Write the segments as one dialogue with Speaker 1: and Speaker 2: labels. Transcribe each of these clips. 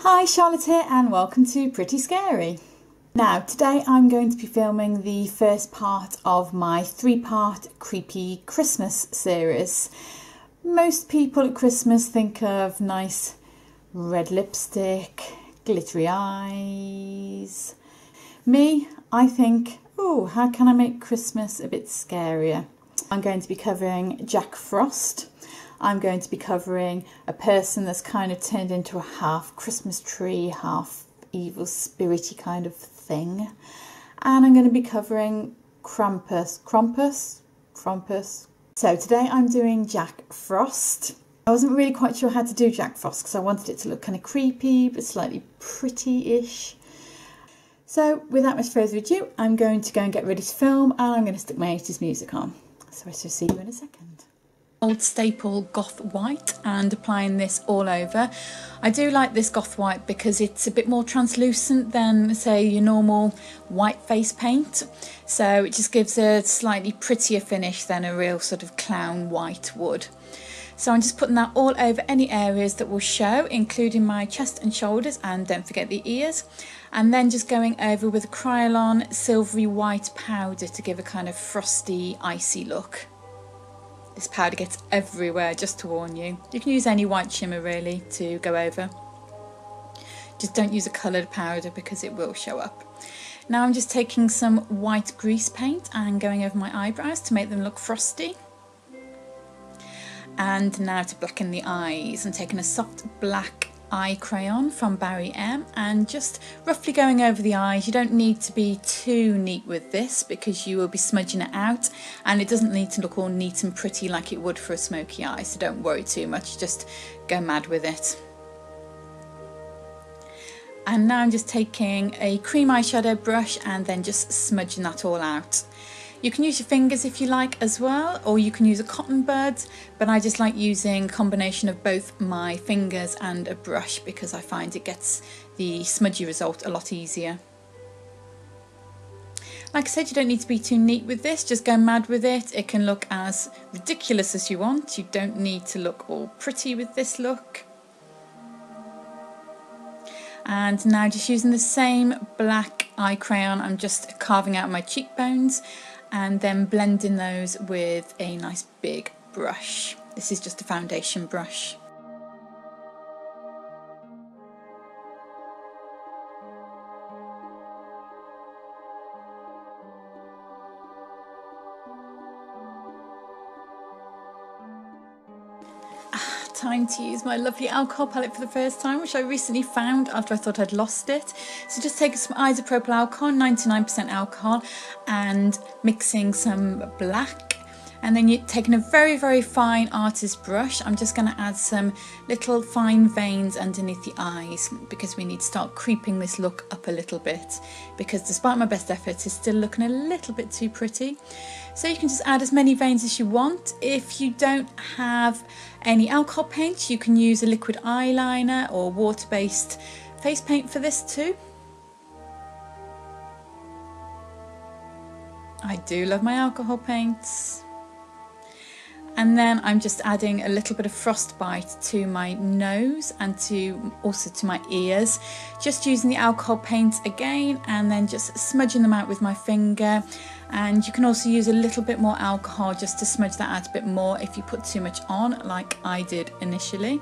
Speaker 1: Hi, Charlotte here and welcome to Pretty Scary. Now today I'm going to be filming the first part of my 3-part creepy Christmas series. Most people at Christmas think of nice red lipstick, glittery eyes. Me, I think, oh, how can I make Christmas a bit scarier? I'm going to be covering Jack Frost. I'm going to be covering a person that's kind of turned into a half Christmas tree, half evil spirity kind of thing. And I'm going to be covering Krampus. So today I'm doing Jack Frost. I wasn't really quite sure how to do Jack Frost because I wanted it to look kind of creepy but slightly pretty-ish. So without much further ado, I'm going to go and get ready to film and I'm going to stick my 80s music on. So I shall see you in a second. Old staple Goth White and applying this all over. I do like this Goth White because it's a bit more translucent than, say, your normal white face paint. So it just gives a slightly prettier finish than a real sort of clown white would. So I'm just putting that all over any areas that will show, including my chest and shoulders, and don't forget the ears. And then just going over with a crayon silvery white powder to give a kind of frosty, icy look. This powder gets everywhere, just to warn you. You can use any white shimmer really to go over. Just don't use a coloured powder because it will show up. Now I'm just taking some white grease paint and going over my eyebrows to make them look frosty. And now to blacken the eyes, I'm taking a soft black eye crayon from Barry M and just roughly going over the eyes. You don't need to be too neat with this because you will be smudging it out and it doesn't need to look all neat and pretty like it would for a smoky eye, so don't worry too much, just go mad with it. And now I'm just taking a cream eyeshadow brush and then just smudging that all out. You can use your fingers if you like as well, or you can use a cotton bud, but I just like using a combination of both my fingers and a brush because I find it gets the smudgy result a lot easier. Like I said, you don't need to be too neat with this, just go mad with it. It can look as ridiculous as you want. You don't need to look all pretty with this look. And now just using the same black eye crayon, I'm just carving out my cheekbones and then blending those with a nice big brush. This is just a foundation brush. Time to use my lovely alcohol palette for the first time, which I recently found after I thought I'd lost it. So just taking some isopropyl alcohol, 99% alcohol, and mixing some black, and then you're taking a very fine artist brush. I'm just going to add some little fine veins underneath the eyes because we need to start creeping this look up a little bit, because despite my best efforts it's still looking a little bit too pretty. So you can just add as many veins as you want. If you don't have any alcohol paint, you can use a liquid eyeliner or water-based face paint for this too. I do love my alcohol paints. And then I'm just adding a little bit of frostbite to my nose and also to my ears. Just using the alcohol paint again and then just smudging them out with my finger. And you can also use a little bit more alcohol just to smudge that out a bit more if you put too much on, like I did initially.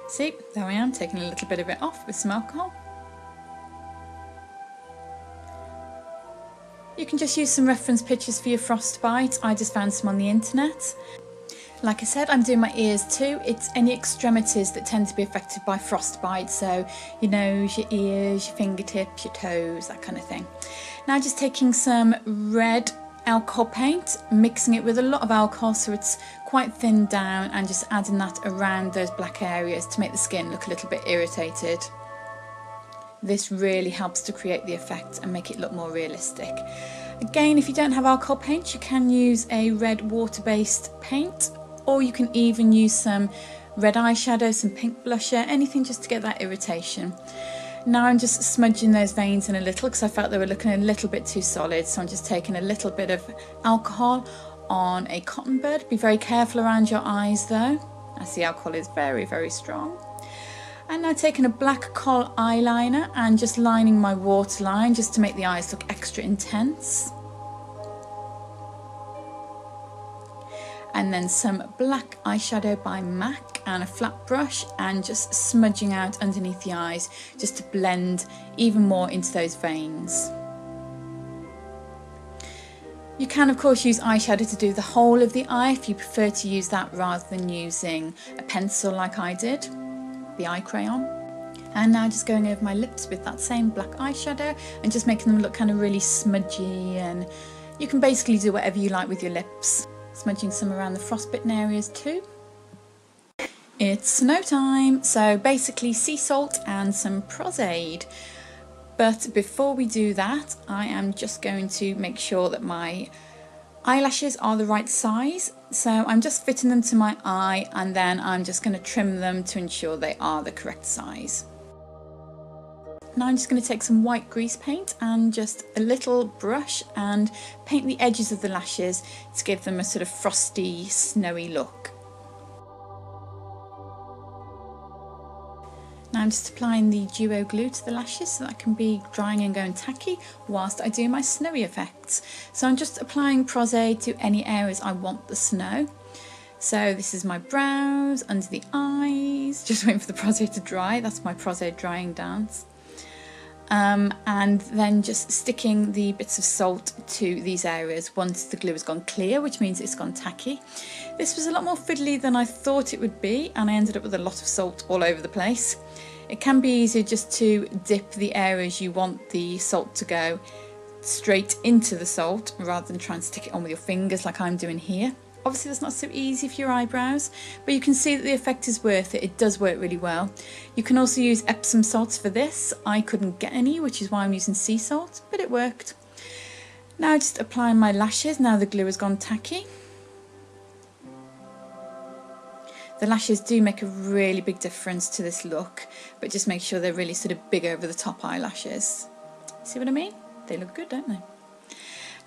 Speaker 1: See, there I am, taking a little bit of it off with some alcohol. You can just use some reference pictures for your frostbite. I just found some on the internet. Like I said, I'm doing my ears too. It's any extremities that tend to be affected by frostbite, so your nose, your ears, your fingertips, your toes, that kind of thing. Now just taking some red alcohol paint, mixing it with a lot of alcohol so it's quite thinned down, and just adding that around those black areas to make the skin look a little bit irritated. This really helps to create the effect and make it look more realistic. Again, if you don't have alcohol paint, you can use a red water-based paint, or you can even use some red eyeshadow, some pink blusher, anything just to get that irritation. Now I'm just smudging those veins in a little because I felt they were looking a little bit too solid, so I'm just taking a little bit of alcohol on a cotton bud. Be very careful around your eyes though. as the alcohol is very, very strong. And now taking a black kohl eyeliner and just lining my waterline just to make the eyes look extra intense. And then some black eyeshadow by MAC and a flat brush, and just smudging out underneath the eyes just to blend even more into those veins. You can of course use eyeshadow to do the whole of the eye if you prefer to use that rather than using a pencil like I did, the eye crayon. And now just going over my lips with that same black eyeshadow and just making them look kind of really smudgy, and you can basically do whatever you like with your lips. Smudging some around the frostbitten areas too. It's snow time, so basically sea salt and some prosaide. But before we do that, I am just going to make sure that my eyelashes are the right size. So I'm just fitting them to my eye, and then I'm just going to trim them to ensure they are the correct size. Now I'm just going to take some white grease paint and just a little brush and paint the edges of the lashes to give them a sort of frosty, snowy look. Now I'm just applying the duo glue to the lashes so that I can be drying and going tacky whilst I do my snowy effects. So I'm just applying prosaide to any areas I want the snow. So this is my brows, under the eyes, just waiting for the prosaide to dry. That's my prosaide drying dance. And then just sticking the bits of salt to these areas once the glue has gone clear, which means it's gone tacky. This was a lot more fiddly than I thought it would be, and I ended up with a lot of salt all over the place. It can be easier just to dip the areas you want the salt to go straight into the salt rather than trying to stick it on with your fingers like I'm doing here. Obviously that's not so easy for your eyebrows, but you can see that the effect is worth it. It does work really well. You can also use Epsom salts for this. I couldn't get any, which is why I'm using sea salt, but it worked. Now just applying my lashes, now the glue has gone tacky. The lashes do make a really big difference to this look, but just make sure they're really sort of big over the top eyelashes. See what I mean? They look good, don't they?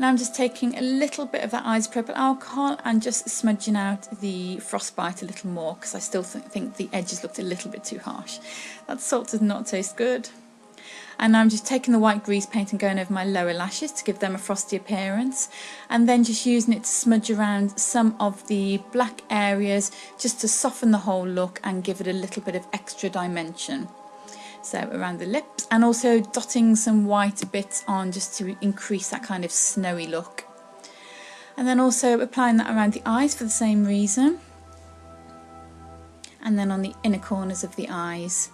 Speaker 1: Now I'm just taking a little bit of that isopropyl alcohol and just smudging out the frostbite a little more, because I still think the edges looked a little bit too harsh. That salt does not taste good. And now I'm just taking the white grease paint and going over my lower lashes to give them a frosty appearance, and then just using it to smudge around some of the black areas just to soften the whole look and give it a little bit of extra dimension. So around the lips, and also dotting some white bits on just to increase that kind of snowy look. And then also applying that around the eyes for the same reason. And then on the inner corners of the eyes.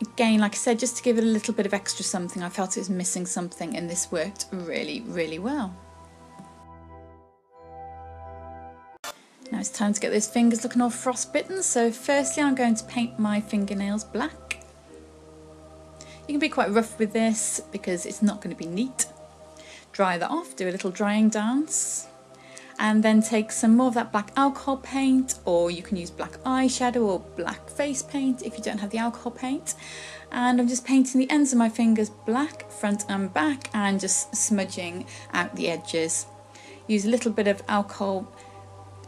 Speaker 1: Again, like I said, just to give it a little bit of extra something. I felt it was missing something, and this worked really, really well. Now it's time to get those fingers looking all frostbitten. So firstly I'm going to paint my fingernails black. You can be quite rough with this because it's not going to be neat. Dry that off, do a little drying dance, and then take some more of that black alcohol paint, or you can use black eyeshadow or black face paint if you don't have the alcohol paint. And I'm just painting the ends of my fingers black, front and back, and just smudging out the edges. Use a little bit of alcohol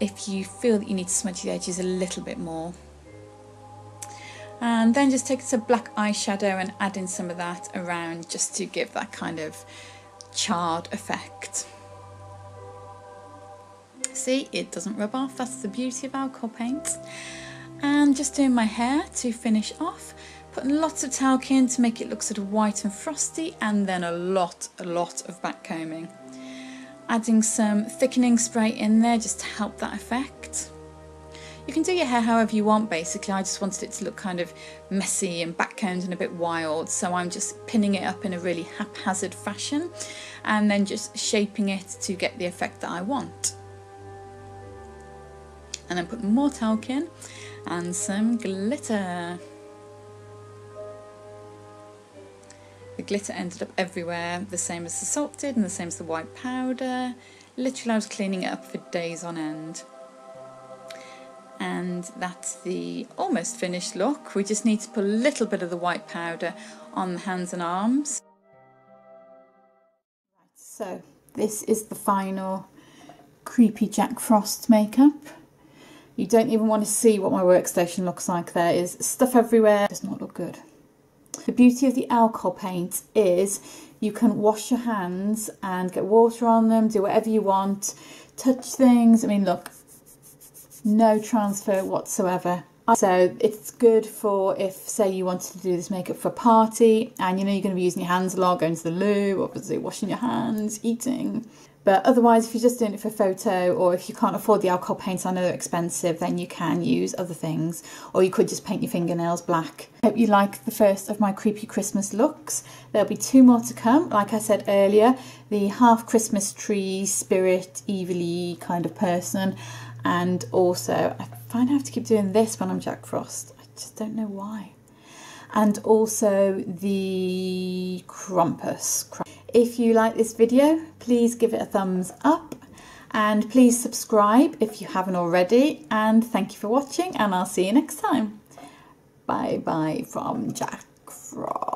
Speaker 1: if you feel that you need to smudge the edges a little bit more. And then just take some black eyeshadow and add in some of that around just to give that kind of charred effect. See, it doesn't rub off. That's the beauty of alcohol paint. And just doing my hair to finish off, putting lots of talc in to make it look sort of white and frosty, and then a lot of back combing. Adding some thickening spray in there just to help that effect. You can do your hair however you want basically. I just wanted it to look kind of messy and backcombed and a bit wild, so I'm just pinning it up in a really haphazard fashion and then just shaping it to get the effect that I want. And then putting more talc in and some glitter. The glitter ended up everywhere, the same as the salt did and the same as the white powder. Literally I was cleaning it up for days on end. And that's the almost finished look. We just need to put a little bit of the white powder on the hands and arms. So this is the final creepy Jack Frost makeup. You don't even want to see what my workstation looks like. There is stuff everywhere. It does not look good. The beauty of the alcohol paint is you can wash your hands and get water on them, do whatever you want, touch things. I mean, look, no transfer whatsoever. So it's good for if, say, you wanted to do this makeup for a party and you know you're going to be using your hands a lot, going to the loo, obviously washing your hands, eating. But otherwise, if you're just doing it for photo, or if you can't afford the alcohol paints, I know they're expensive, then you can use other things, or you could just paint your fingernails black. I hope you like the first of my creepy Christmas looks. There'll be 2 more to come. Like I said earlier, the half Christmas tree, spirit, evilly kind of person. And also, I find I have to keep doing this when I'm Jack Frost. I just don't know why. And also the Krampus. If you like this video, please give it a thumbs up and please subscribe if you haven't already. And thank you for watching, and I'll see you next time. Bye bye from Jack Frost.